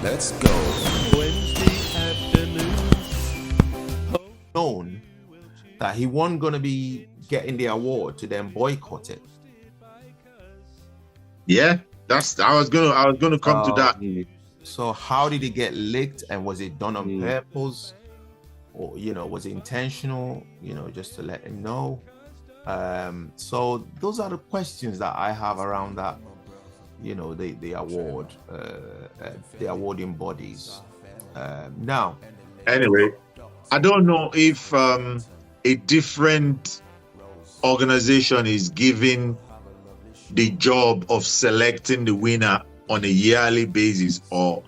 Let's go. Wednesday afternoon. Known that he wasn't gonna be getting the award to then boycott it. Yeah, I was gonna come to that. So how did it get leaked, and was it done on purpose, or was it intentional? Just to let him know. So those are the questions that I have around that. The award, the awarding bodies. Now, anyway, I don't know if a different organization is given the job of selecting the winner on a yearly basis, or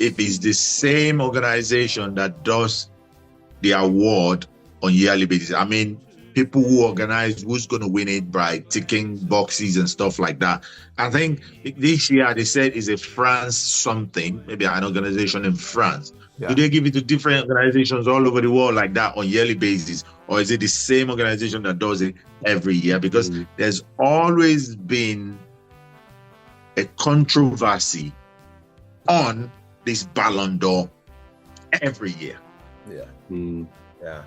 if it's the same organization that does the award on yearly basis. I mean, people who organize who's going to win it by ticking boxes and stuff like that. I think this year they said it's a France something, maybe an organization in France. Yeah. Do they give it to different organizations all over the world like that on yearly basis? Or is it the same organization that does it every year? Because there's always been a controversy on this Ballon d'Or every year. Yeah. Yeah.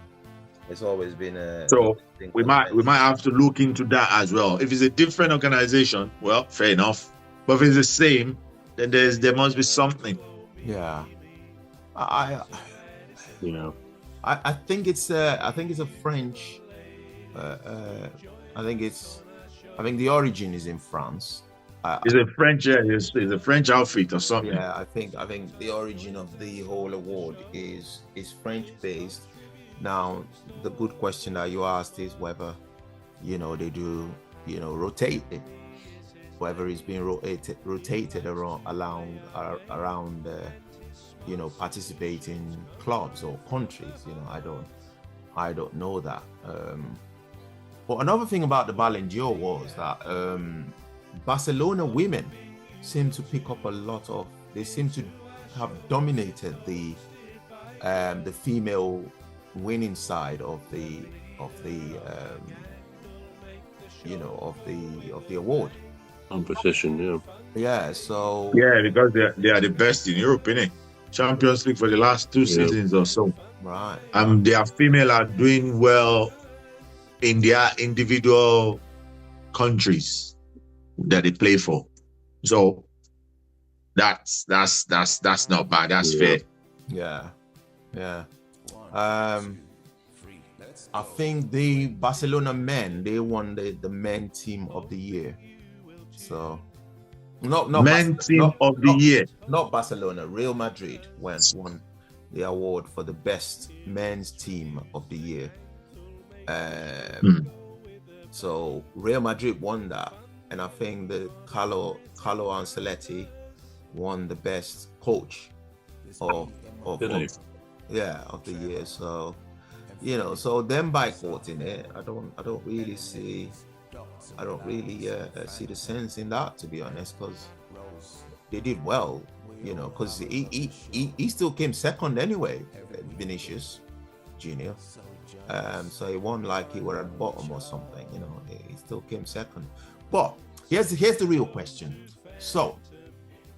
It's always been a... So we might have to look into that as well. If it's a different organization, well, fair enough. But if it's the same, then there must be something. Yeah. I think it's a French. I think the origin is in France. It's a French, it's a French outfit or something. Yeah, I think the origin of the whole award is French based. Now, the good question that you asked is whether, they do, rotate it, whether it's being rotated around participating clubs or countries. I don't know that. But another thing about the Ballon d'Or was that Barcelona women seem to pick up they seem to have dominated the female winning side of the award competition. So because they are the best in Europe, innit? Champions League for the last 2 seasons or so, right? Their female are doing well in their individual countries that they play for, so that's not bad. That's fair. I think the Barcelona men, they won the men team of the year. So not team of the year. Not Barcelona. Real Madrid won the award for the best men's team of the year. So Real Madrid won that, and I think the Carlo Ancelotti won the best coach of the year. So so them boycotting it, I don't really see the sense in that, to be honest, because they did well, because he still came second anyway, Vinícius Júnior. So he won like he were at bottom or something, he still came second. But here's the real question. So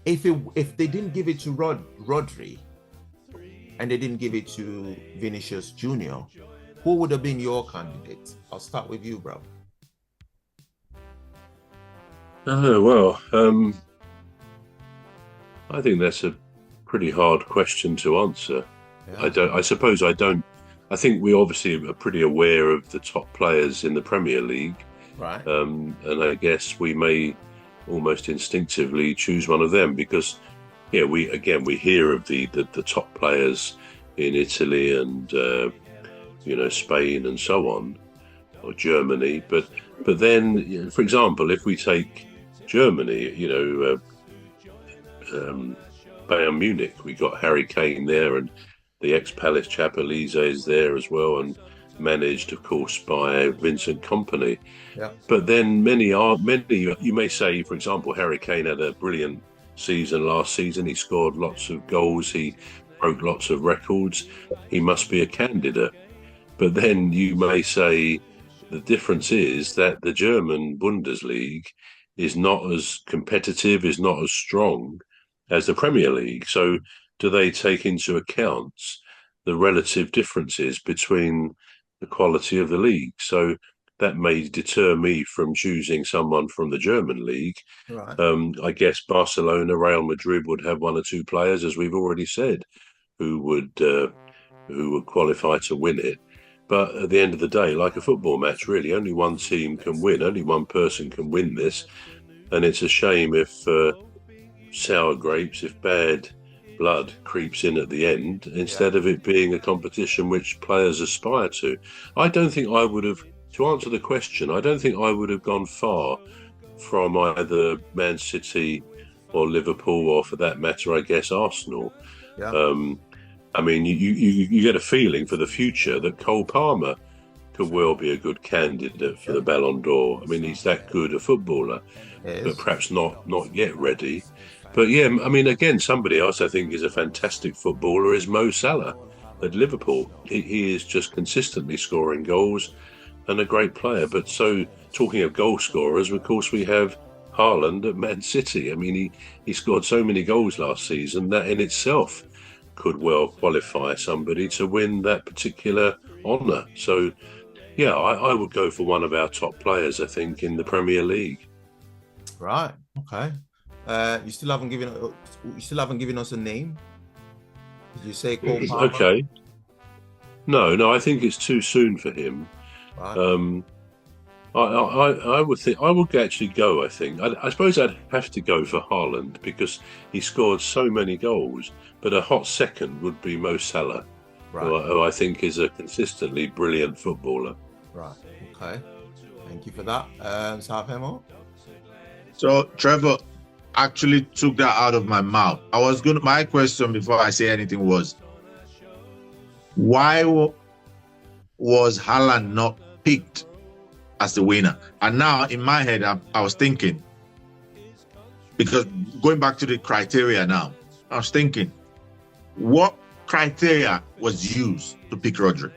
if they didn't give it to Rodri and they didn't give it to Vinícius Júnior, who would have been your candidate? I'll start with you, bro. I think that's a pretty hard question to answer. Yeah. I think we obviously are pretty aware of the top players in the Premier League, right? And I guess we may almost instinctively choose one of them because, we hear of the top players in Italy and Spain and so on, or Germany. But then, for example, if we take Germany, Bayern Munich, we got Harry Kane there, and the ex-Palace chap Elise is there as well, and managed, of course, by Vincent Kompany. Yeah. But then many, you may say, for example, Harry Kane had a brilliant season last season. He scored lots of goals. He broke lots of records. He must be a candidate. But then you may say the difference is that the German Bundesliga is not as competitive, is not as strong as the Premier League. So do they take into account the relative differences between the quality of the league? So that may deter me from choosing someone from the German league. Right. I guess Barcelona, Real Madrid would have one or two players, as we've already said, who would qualify to win it. But at the end of the day, like a football match, really, only one team can win. Only one person can win this. And it's a shame if sour grapes, if bad blood creeps in at the end, instead of it being a competition which players aspire to. I don't think I would have, to answer the question, I don't think I would have gone far from either Man City or Liverpool, or for that matter, I guess, Arsenal. Yeah. I mean, you get a feeling for the future that Cole Palmer could well be a good candidate for the Ballon d'Or. I mean, he's that good a footballer, but perhaps not yet ready. But yeah, I mean, again, somebody else I think is a fantastic footballer is Mo Salah at Liverpool. He is just consistently scoring goals and a great player. But so, talking of goal scorers, of course, we have Haaland at Man City. I mean, he scored so many goals last season that in itself could well qualify somebody to win that particular honour. So, yeah, I would go for one of our top players, I think, in the Premier League. Right. Okay. You still haven't given us a name. Did you say Cole Palmer? Okay. No, I think it's too soon for him. Right. I would think I would actually go. I think I suppose I'd have to go for Haaland because he scored so many goals. But a hot second would be Mo Salah, right, who I think is a consistently brilliant footballer. Right. Okay. Thank you for that. Southamo? So Trevor actually took that out of my mouth. My question before I say anything was, why was Haaland not picked as the winner? And now in my head, I was thinking, because going back to the criteria now, I was thinking, what criteria was used to pick Rodri?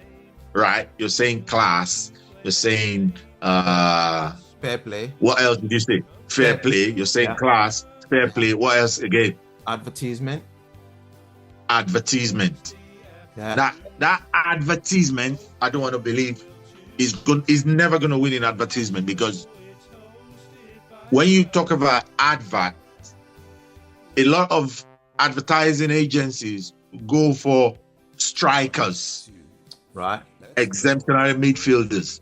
Right? You're saying class. You're saying fair play. What else did you say? Fair play. You're saying class, fair play. What else again? Advertisement. Yeah. That advertisement, I don't want to believe is never going to win in advertisement, because when you talk about advert, a lot of advertising agencies go for strikers, right? Exemplary midfielders,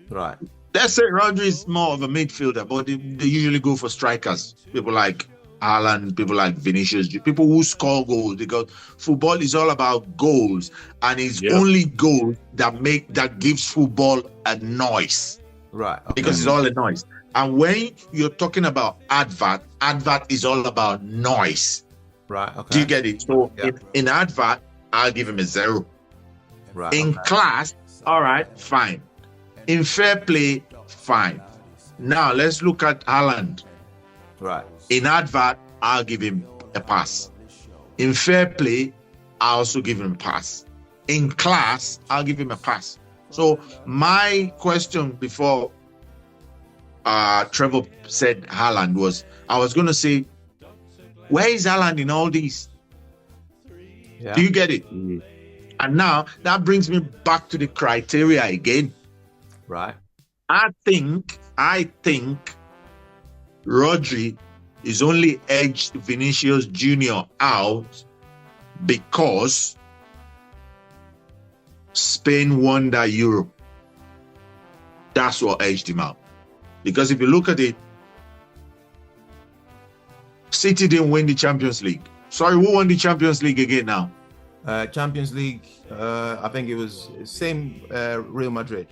right? Let's say Rodri is more of a midfielder, but they usually go for strikers. People like Haaland, people like Vinícius, people who score goals, because football is all about goals, and it's only goals that gives football a noise, right? Okay. Because it's all a noise. And when you're talking about advert is all about noise. Right. Okay. Do you get it? So in advert, I'll give him a 0. Right. In class, all right, fine. In fair play, fine. Now let's look at Haaland. Right. In advert, I'll give him a pass. In fair play, I also give him a pass. In class, I'll give him a pass. So my question before Trevor said Haaland was, I was going to say, where is Haaland in all these? Yeah. Do you get it? Mm-hmm. And now that brings me back to the criteria again. Right. I think Rodri is only edged Vinícius Júnior out because Spain won that Euro. That's what edged him out. Because if you look at it, City didn't win the Champions League. Sorry, who won the Champions League again now? Champions League, I think it was same Real Madrid.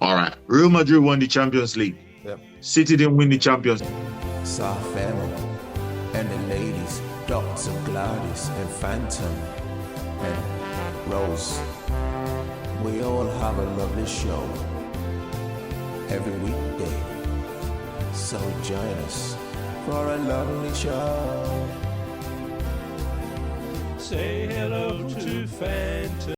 All right. Real Madrid won the Champions League. Yep. City didn't win the Champions League. Femi and the ladies, Dr. Gladys and Phantom and Rose. We all have a lovely show every weekday. So join us for a lovely show. Say hello to Phantom.